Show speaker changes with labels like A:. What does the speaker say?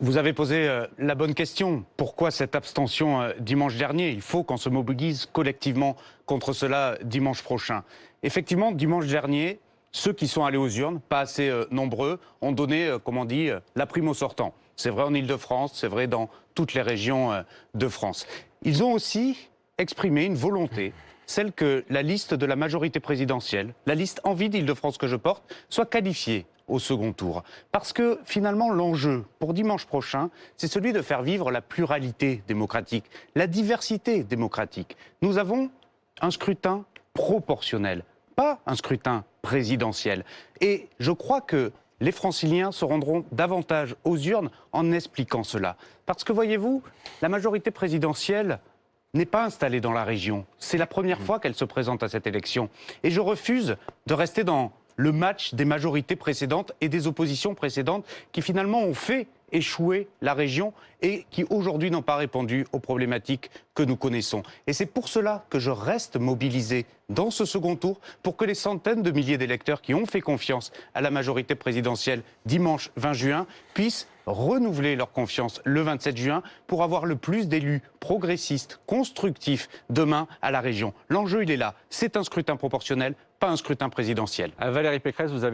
A: Vous avez posé la bonne question. Pourquoi cette abstention dimanche dernier? Il faut qu'on se mobilise collectivement contre cela dimanche prochain. Effectivement, dimanche dernier, ceux qui sont allés aux urnes, pas assez nombreux, ont donné, comme on dit, la prime au sortant. C'est vrai en Île-de-France, c'est vrai dans toutes les régions de France. Ils ont aussi exprimé une volonté, celle que la liste de la majorité présidentielle, la liste Envie d'Île-de-France que je porte, soit qualifiée au second tour. Parce que finalement, l'enjeu pour dimanche prochain, c'est celui de faire vivre la pluralité démocratique, la diversité démocratique. Nous avons un scrutin proportionnel, pas un scrutin présidentiel. Et je crois que les Franciliens se rendront davantage aux urnes en expliquant cela. Parce que voyez-vous, la majorité présidentielle n'est pas installée dans la région. C'est la première fois qu'elle se présente à cette élection. Et je refuse de rester dans le match des majorités précédentes et des oppositions précédentes qui finalement ont fait échouer la région et qui aujourd'hui n'ont pas répondu aux problématiques que nous connaissons. Et c'est pour cela que je reste mobilisé dans ce second tour pour que les centaines de milliers d'électeurs qui ont fait confiance à la majorité présidentielle dimanche 20 juin puissent renouveler leur confiance le 27 juin pour avoir le plus d'élus progressistes, constructifs demain à la région. L'enjeu, il est là. C'est un scrutin proportionnel, pas un scrutin présidentiel.
B: Valérie Pécresse, vous avez